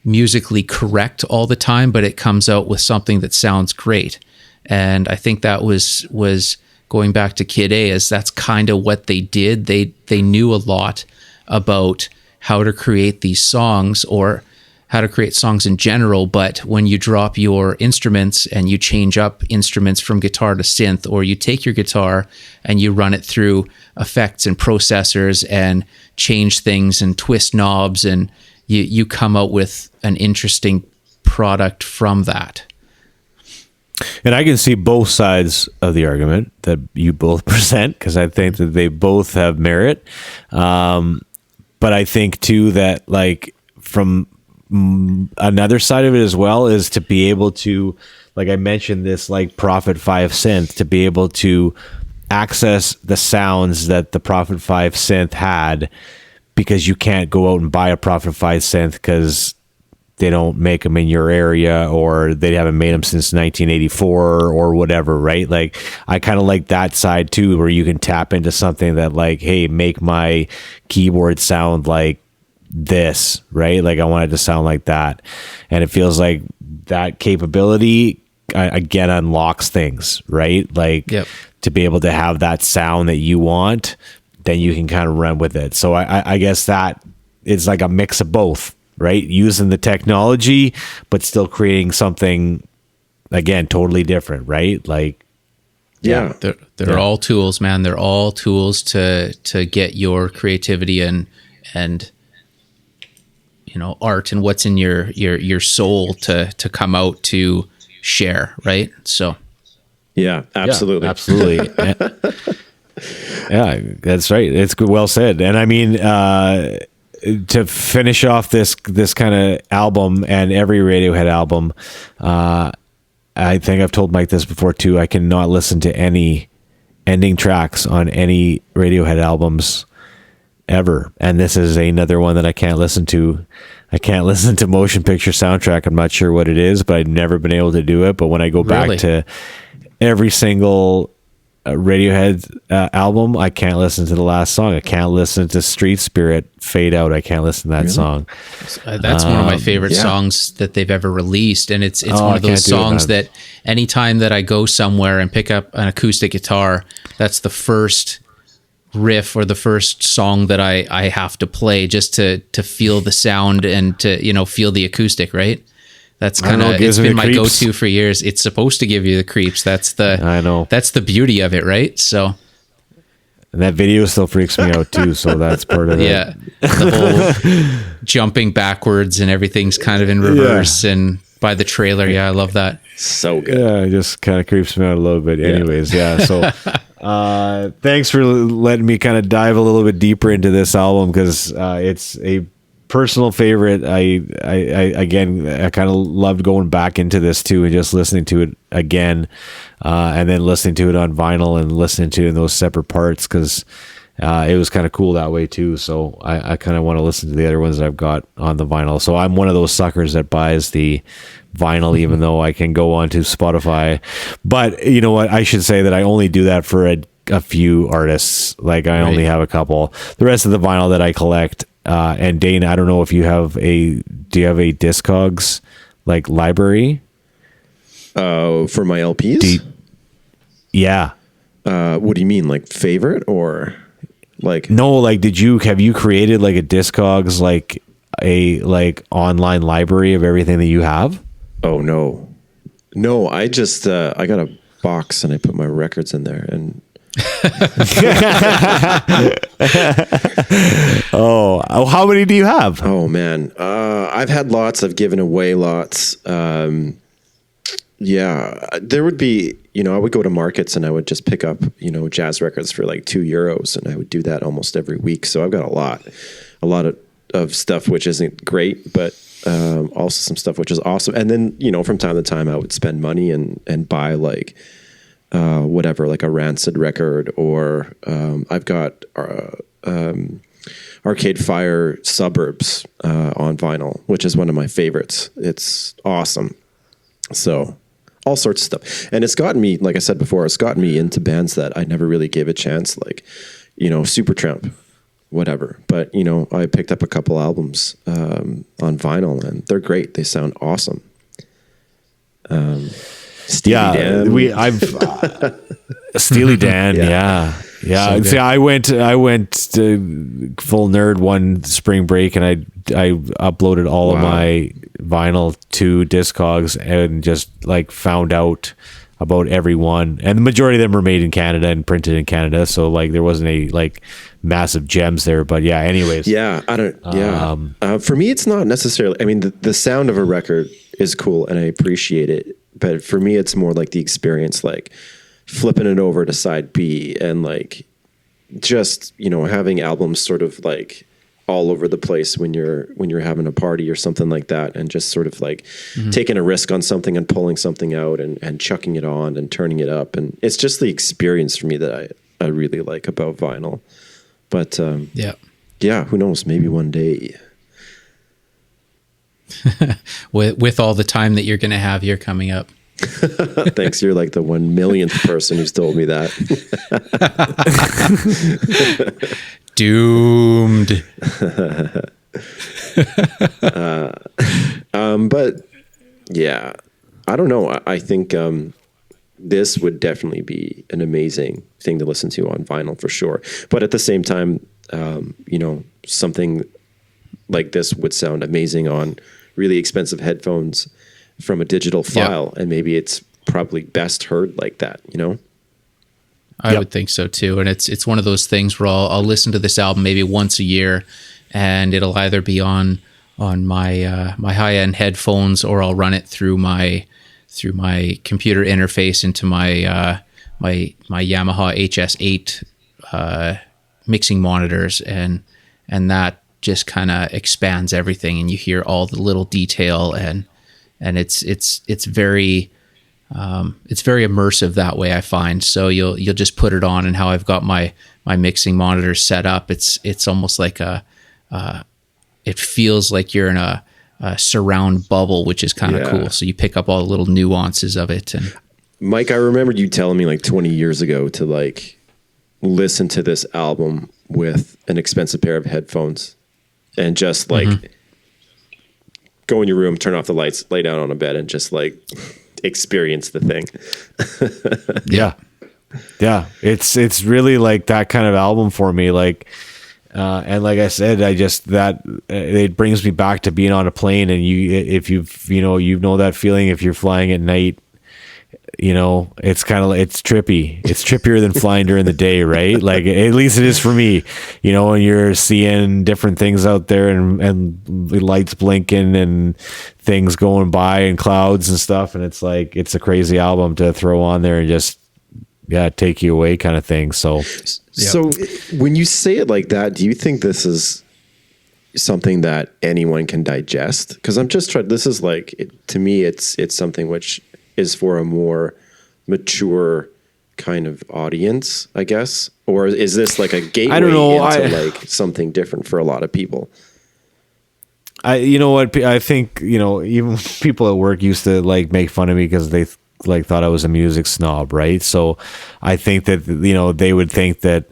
musically correct all the time, but it comes out with something that sounds great. And I think that was going back to Kid A, is that's kind of what they did. They knew a lot about how to create these songs, or how to create songs in general, but when you drop your instruments and you change up instruments from guitar to synth, or you take your guitar and you run it through effects and processors and change things and twist knobs, and you come out with an interesting product from that. And I can see both sides of the argument that you both present, because I think that they both have merit. But I think too that, like, from another side of it as well, is to be able to, like I mentioned, this like Prophet 5 synth, to be able to access the sounds that the Prophet 5 synth had, because you can't go out and buy a Prophet 5 synth because they don't make them in your area, or they haven't made them since 1984 or whatever, right? Like, I kind of like that side too, where you can tap into something that, like, hey, make my keyboard sound like this, right? Like, I want it to sound like that. And it feels like that capability again unlocks things, right? Like, yep. To be able to have that sound that you want, then you can kind of run with it. So I guess that it's like a mix of both, right? Using the technology, but still creating something, again, totally different, right? Like, Yeah. They're all tools, man. They're all tools to get your creativity and art and what's in your soul to come out to share, right? So Yeah, absolutely. Yeah, absolutely. Yeah, that's right. It's good, well said. And I mean, to finish off this kind of album, and every Radiohead album, I think I've told Mike this before too, I cannot listen to any ending tracks on any Radiohead albums ever. And this is another one that I can't listen to. I can't listen to motion picture soundtrack. I'm not sure what it is, but I've never been able to do it. But when I go back to every single Radiohead album, I can't listen to the last song. I can't listen to Street Spirit Fade Out. I can't listen to that song. That's one of my favorite songs that they've ever released, and it's one of those songs that anytime that I go somewhere and pick up an acoustic guitar, that's the first riff or the first song that I have to play, just to feel the sound and to feel the acoustic, right? That's kind of, it's been my go-to for years. It's supposed to give you the creeps. That's the beauty of it, right? So, and that video still freaks me out too. So that's part of it. Yeah, the whole jumping backwards and everything's kind of in reverse, and by the trailer, I love that. So good. Yeah, it just kind of creeps me out a little bit. Anyways, so thanks for letting me kind of dive a little bit deeper into this album, because it's a personal favorite. I kind of loved going back into this too, and just listening to it again, and then listening to it on vinyl and listening to it in those separate parts, because it was kind of cool that way too. So I kind of want to listen to the other ones that I've got on the vinyl. So I'm one of those suckers that buys the vinyl, even though I can go onto Spotify. But you know what? I should say that I only do that for a few artists. Like, I only have a couple. The rest of the vinyl that I collect. And Dane, I don't know if do you have a Discogs like library? For my LPs? Yeah. What do you mean? Like favorite, or like? No, like, have you created like a Discogs, like a online library of everything that you have? Oh, no, I just, I got a box and I put my records in there, and how many do you have? Oh man, I've had lots. I've given away lots. There would be, I would go to markets and I would just pick up, jazz records for like €2, and I would do that almost every week. So I've got a lot of stuff which isn't great, but also some stuff which is awesome. And then, from time to time, I would spend money and buy like whatever, like a Rancid record, or I've got Arcade Fire Suburbs on vinyl, which is one of my favorites. It's awesome. So all sorts of stuff. And it's gotten me, like I said before, it's gotten me into bands that I never really gave a chance, like, Supertramp, whatever. But, I picked up a couple albums on vinyl, and they're great. They sound awesome. Steely Dan. Steely Dan, yeah. So See, I went to full nerd one spring break, and I uploaded all of my vinyl to Discogs and just like found out about every one. And the majority of them were made in Canada and printed in Canada, so like there wasn't any like massive gems there. But yeah, anyways. Yeah, I don't. Yeah, for me, it's not necessarily. I mean, the sound of a record is cool, and I appreciate it. But for me, it's more like the experience, like flipping it over to side B and like just, having albums sort of like all over the place when you're having a party or something like that, and just sort of like taking a risk on something and pulling something out and chucking it on and turning it up. And it's just the experience for me that I really like about vinyl. But who knows? Maybe one day. with all the time that you're going to have here coming up. Thanks. You're like the 1 millionth person who's told me that. Doomed. But yeah, I don't know. I think this would definitely be an amazing thing to listen to on vinyl for sure. But at the same time, something like this would sound amazing on really expensive headphones from a digital file, and maybe it's probably best heard like that, I would think so too. And it's one of those things where I'll listen to this album maybe once a year, and it'll either be on my my high-end headphones, or I'll run it through my computer interface into my my Yamaha HS8 mixing monitors, and that just kind of expands everything, and you hear all the little detail, and it's very immersive that way, I find. So you'll just put it on, and how I've got my mixing monitor set up, it's almost like it feels like you're in a surround bubble, which is kind of cool. So you pick up all the little nuances of it. And Mike, I remember you telling me like 20 years ago to like listen to this album with an expensive pair of headphones and just like go in your room, turn off the lights, lay down on a bed, and just like experience the thing. Yeah. It's really like that kind of album for me. Like, and like I said, it brings me back to being on a plane, and if you know that feeling, if you're flying at night, it's kind of, it's trippy. It's trippier than flying during the day, right? Like, at least it is for me, when you're seeing different things out there, and the lights blinking and things going by and clouds and stuff. And it's like, it's a crazy album to throw on there and just, take you away kind of thing. So when you say it like that, do you think this is something that anyone can digest? Because I'm just trying, this is like, to me, it's something which is for a more mature kind of audience, I guess? Or is this like a gateway into like something different for a lot of people? You know what? I think, even people at work used to like make fun of me because they like thought I was a music snob, right? So I think that, they would think that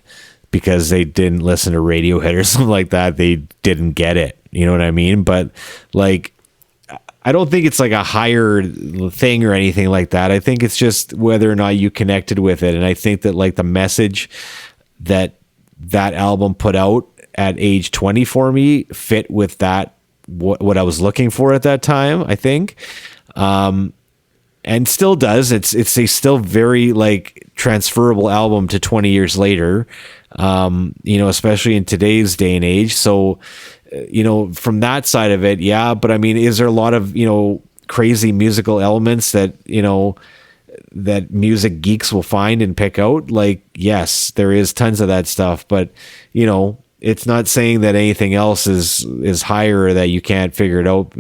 because they didn't listen to Radiohead or something like that, they didn't get it. You know what I mean? But like, I don't think it's like a higher thing or anything like that. I think it's just whether or not you connected with it. And I think that like the message that album put out at age 20 for me fit with that, what I was looking for at that time, I think. And still does. It's a still very like transferable album to 20 years later, especially in today's day and age. So, from that side of it, yeah. But I mean, is there a lot of, crazy musical elements that, that music geeks will find and pick out? Like, yes, there is tons of that stuff, but, it's not saying that anything else is higher or that you can't figure it out.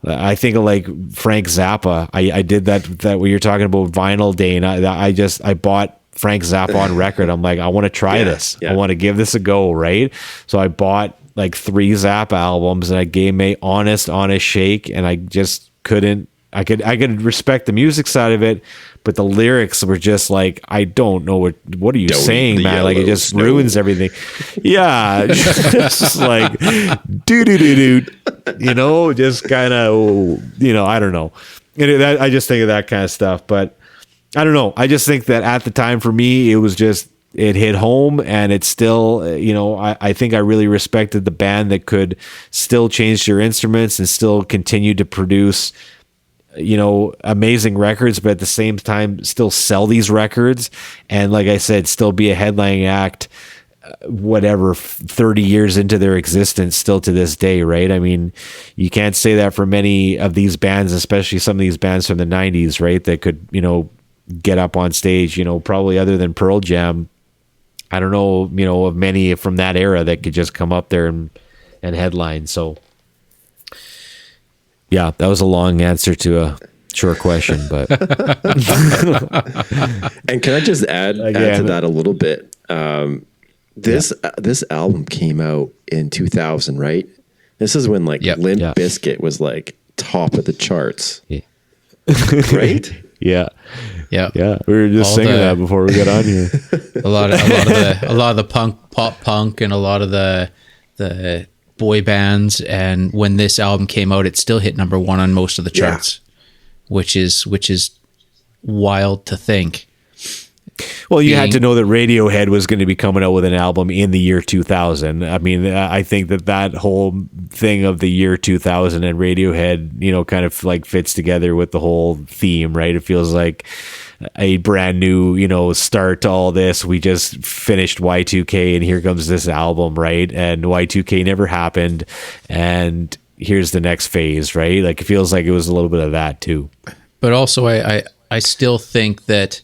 I think of like Frank Zappa. I did that when you're talking about vinyl day, and I bought Frank Zappa record. I'm like, I want to try this. I want to give this a go, right? So I bought like 3 Zappa albums, and I gave me honest shake, and I just couldn't. I could respect the music side of it, but the lyrics were just like, I don't know what are you saying, man? Like, it just ruins everything. Yeah, it's just like do, you know, just kind of, you know, I don't know. I just think of that kind of stuff, but I don't know. I just think that at the time for me, it was just, it hit home, and it's still, you know, I think I really respected the band that could still change their instruments and still continue to produce, you know, amazing records, but at the same time still sell these records, and like I said, still be a headlining act, whatever, 30 years into their existence, still to this day, right? I mean, you can't say that for many of these bands, especially some of these bands from the 90s, right, that could, you know, get up on stage, you know, probably other than Pearl Jam, I don't know, you know, of many from that era that could just come up there and headline. So yeah, that was a long answer to a short question, but and can I just add to that a little bit? This album came out in 2000, right? This is when like Limp Bizkit was like top of the charts, right? Yeah. We were just singing that before we got on here. a lot of the pop punk, and a lot of the boy bands, and when this album came out, it still hit number 1 on most of the charts, which is wild to think. Well, you had to know that Radiohead was going to be coming out with an album in the year 2000. I mean, I think that whole thing of the year 2000 and Radiohead, you know, kind of like fits together with the whole theme, right? It feels like a brand new, you know, start to all this. We just finished Y2K, and here comes this album, right? And Y2K never happened, and here's the next phase, right? Like, it feels like it was a little bit of that too. But also, I still think that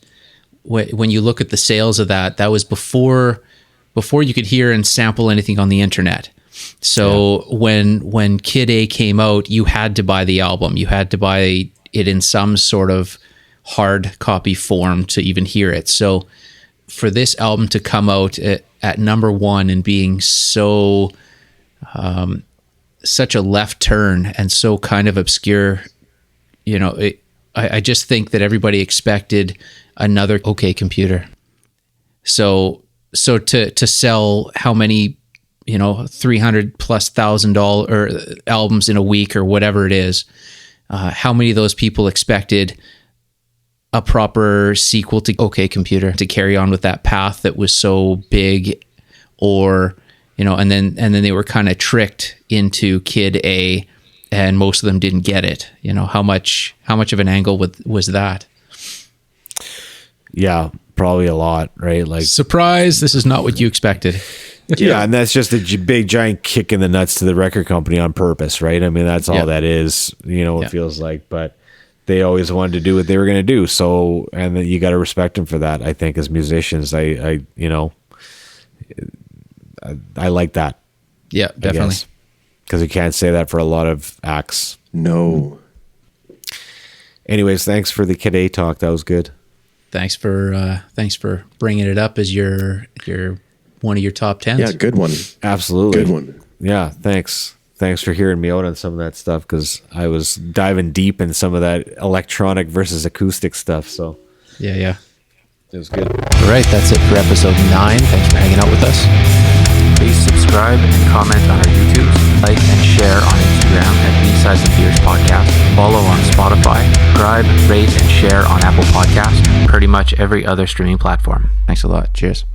when you look at the sales of that was before you could hear and sample anything on the internet. So when Kid A came out, you had to buy the album. You had to buy it in some sort of hard copy form to even hear it. So for this album to come out at number 1 and being so such a left turn and so kind of obscure, you know, I just think that everybody expected another OK Computer. So to sell how many, you know, $300,000+ albums in a week or whatever it is, how many of those people expected a proper sequel to OK Computer to carry on with that path that was so big, or, you know, and then they were kind of tricked into Kid A, and most of them didn't get it. You know, how much of an angle was that? Yeah, probably a lot, right? Like, surprise, this is not what you expected. Yeah, and that's just a big giant kick in the nuts to the record company on purpose, right? I mean, that's all that is, you know, it feels like, but they always wanted to do what they were going to do. So, and then you got to respect them for that. I think as musicians, I you know, I like that. Yeah, definitely. Because you can't say that for a lot of acts. No. Anyways, thanks for the Kid A talk. That was good. Thanks for bringing it up as your one of your top 10s. Yeah, good one. Absolutely. Good one. Yeah, thanks. Thanks for hearing me out on some of that stuff, because I was diving deep in some of that electronic versus acoustic stuff. So yeah, it was good. All right, that's it for episode 9. Thanks for hanging out with us. Please subscribe and comment on our YouTube, like and share on Instagram at B-Sides and Beers Podcast, follow on Spotify, subscribe, rate, and share on Apple Podcasts, and pretty much every other streaming platform. Thanks a lot. Cheers.